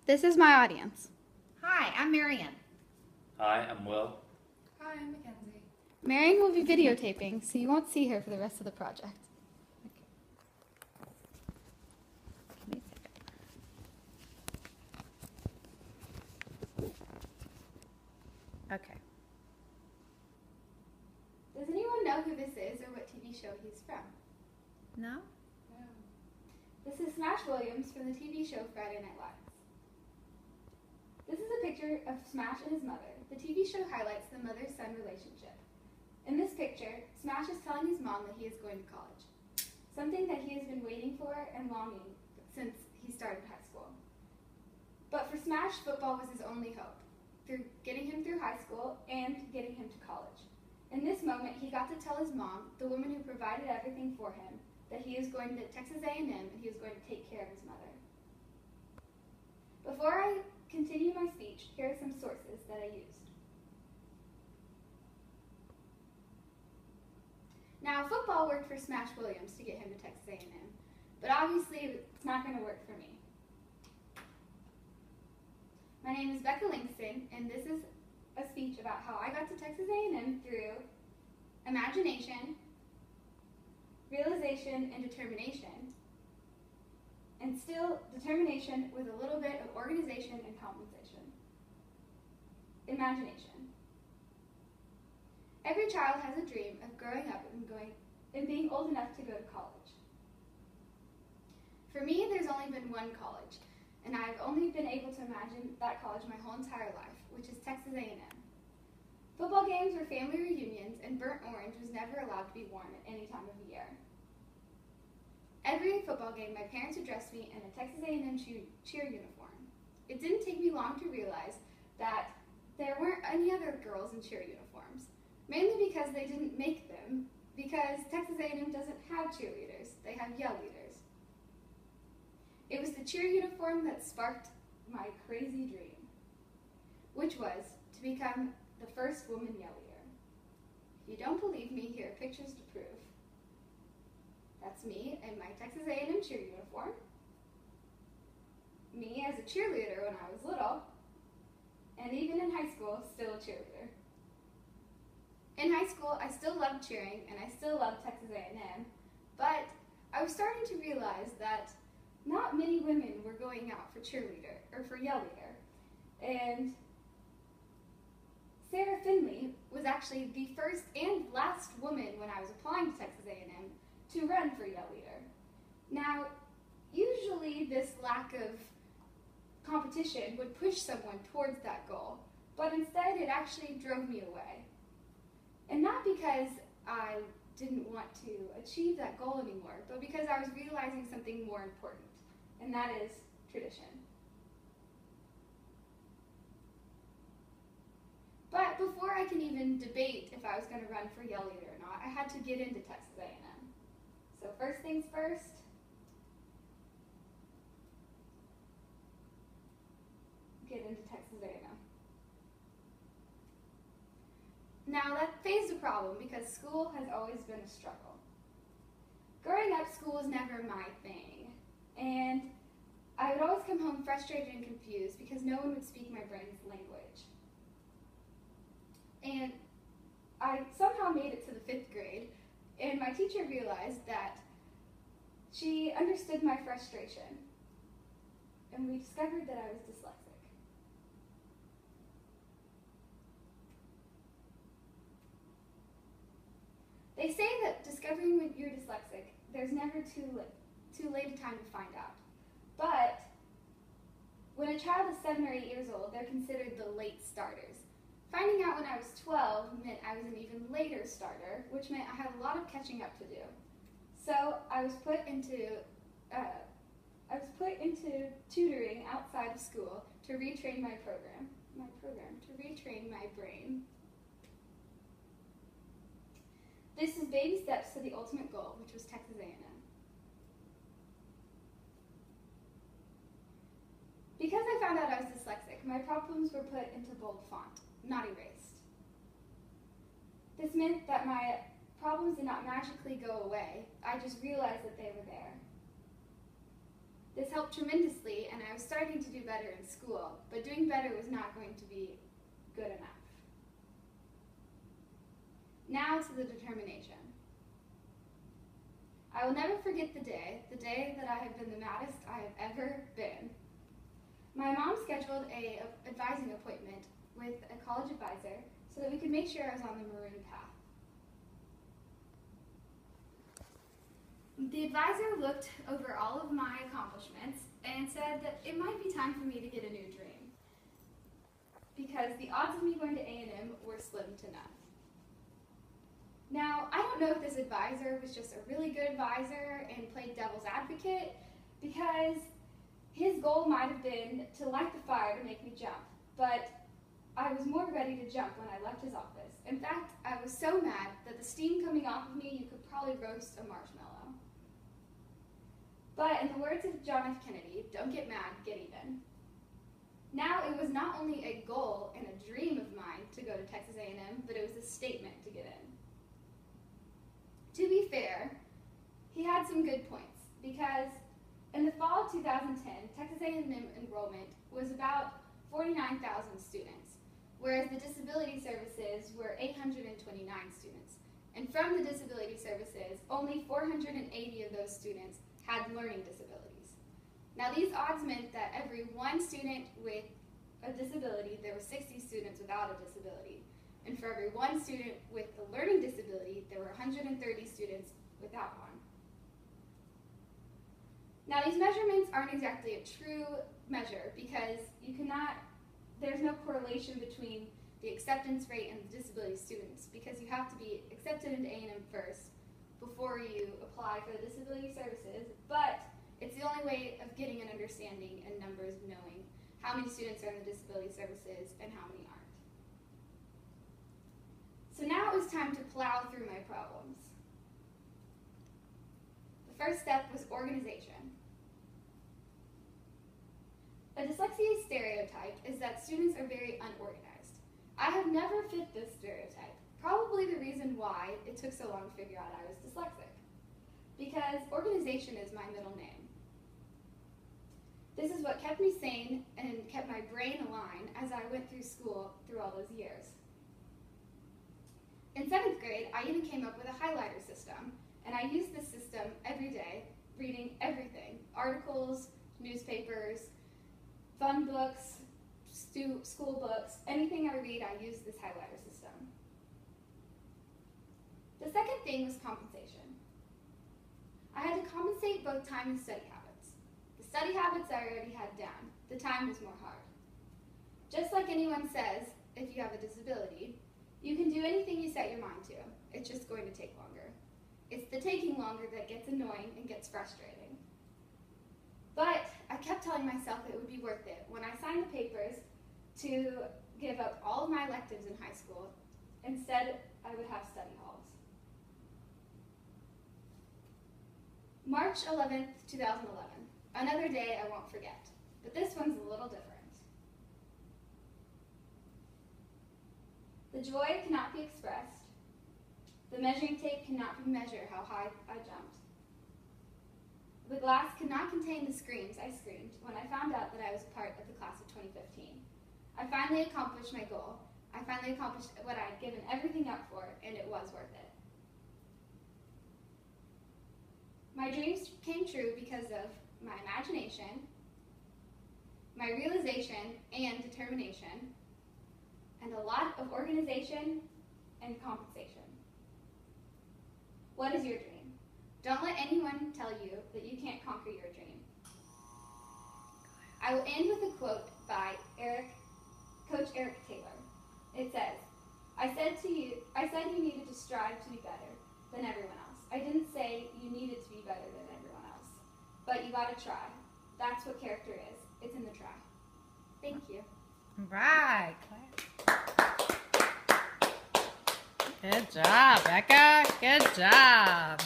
This is my audience. Hi, I'm Marion. Hi, I'm Will. Hi, I'm Mackenzie. Marion will be videotaping, so you won't see her for the rest of the project. Okay. Does anyone know who this is or what TV show he's from? No? No. This is Smash Williams from the TV show Friday Night Lights. This is a picture of Smash and his mother. The TV show highlights the mother-son relationship. In this picture, Smash is telling his mom that he is going to college, something that he has been waiting for and longing since he started high school. But for Smash, football was his only hope, through getting him through high school and getting him to college. In this moment, he got to tell his mom, the woman who provided everything for him, that he is going to Texas A&M and he is going to take care of his mother. Before I continue my speech, here are some sources that I used. Now, football worked for Smash Williams to get him to Texas A&M, but obviously it's not going to work for me. My name is Becca Langston, and this is a speech about how I got to Texas A&M through imagination, realization, and determination, and still determination with a little bit of organization and compensation. Imagination. Every child has a dream of growing up and being old enough to go to college. For me, there's only been one college, and I've only been able to imagine that college my whole entire life, which is Texas A&M. Football games were family reunions, and burnt orange was never allowed to be worn at any time of the year. Every football game, my parents would dress me in a Texas A&M cheer uniform. It didn't take me long to realize that there weren't any other girls in cheer uniforms, mainly because they didn't make them, because Texas A&M doesn't have cheerleaders, they have yell leaders. It was the cheer uniform that sparked my crazy dream, which was to become the first woman yell leader. If you don't believe me, here are pictures to prove. That's me in my Texas A&M cheer uniform, me as a cheerleader when I was little, and even in high school, still a cheerleader. In high school, I still loved cheering, and I still loved Texas A&M, but I was starting to realize that not many women were going out for cheerleader, or for yell leader, and Sarah Finley was actually the first and last woman when I was applying to Texas A&M to run for yell leader. Now, usually this lack of competition would push someone towards that goal, but instead it actually drove me away. And not because I didn't want to achieve that goal anymore, but because I was realizing something more important, and that is tradition. But before I can even debate if I was going to run for yell leader or not, I had to get into Texas A&M. So first things first, get into Texas A&M. Now that faced a problem because school has always been a struggle. Growing up, school was never my thing, and I would always come home frustrated and confused because no one would speak my brain's language. And I somehow made it to the 5th grade, and my teacher realized that she understood my frustration, and we discovered that I was dyslexic. They say that discovering when you're dyslexic, there's never too late a time to find out. But when a child is 7 or 8 years old, they're considered the late starters. Finding out when I was 12 meant I was an even later starter, which meant I had a lot of catching up to do. So I was put into tutoring outside of school to retrain my brain. This is baby steps to the ultimate goal, which was Texas A&M. Because I found out I was dyslexic, my problems were put into bold font, not erased. This meant that my problems did not magically go away. I just realized that they were there. This helped tremendously, and I was starting to do better in school, but doing better was not going to be good enough. Now to the determination. I will never forget the day that I have been the maddest I have ever been. My mom scheduled an advising appointment with a college advisor so that we could make sure I was on the maroon path. The advisor looked over all of my accomplishments and said that it might be time for me to get a new dream because the odds of me going to A&M were slim to none. Now, I don't know if this advisor was just a really good advisor and played devil's advocate because his goal might have been to light the fire to make me jump, but I was more ready to jump when I left his office. In fact, I was so mad that the steam coming off of me, you could probably roast a marshmallow. But in the words of John F. Kennedy, don't get mad, get even. Now, it was not only a goal and a dream of mine to go to Texas A&M, but it was a statement to get in. To be fair, he had some good points because in the fall of 2010, Texas A&M enrollment was about 49,000 students, whereas the disability services were 829 students. And from the disability services, only 480 of those students had learning disabilities. Now these odds meant that every one student with a disability, there were 60 students without a disability. And for every one student with a learning disability, there were 130 students without one. Now these measurements aren't exactly a true measure because there's no correlation between the acceptance rate and the disability students because you have to be accepted into A&M first before you apply for the disability services, but it's the only way of getting an understanding and numbers of knowing how many students are in the disability services and how many aren't. So now it was time to plow through my problems. The first step was organization. A dyslexia stereotype is that students are very unorganized. I have never fit this stereotype, probably the reason why it took so long to figure out I was dyslexic, because organization is my middle name. This is what kept me sane and kept my brain aligned as I went through school through all those years. In 7th grade, I even came up with a highlighter system, and I used this system every day, reading everything, articles, newspapers, fun books, school books, anything I read, I use this highlighter system. The second thing was compensation. I had to compensate both time and study habits. The study habits I already had down. The time was more hard. Just like anyone says, if you have a disability, you can do anything you set your mind to. It's just going to take longer. It's the taking longer that gets annoying and gets frustrating. But I kept telling myself it would be worth it when I signed the papers to give up all of my electives in high school. Instead, I would have study halls. March 11th, 2011. Another day I won't forget, but this one's a little different. The joy cannot be expressed. The measuring tape cannot measure how high I jumped. The glass could not contain the screams I screamed when I found out that I was part of the class of 2015. I finally accomplished my goal. I finally accomplished what I had given everything up for, and it was worth it. My dreams came true because of my imagination, my realization and determination, and a lot of organization and compensation. What is your dream? Don't let anyone tell you that you can't conquer your dream. I will end with a quote by Coach Eric Taylor. It says, I said you needed to strive to be better than everyone else. I didn't say you needed to be better than everyone else, but you gotta try. That's what character is. It's in the try. Thank you. Right. Good job, Becca. Good job.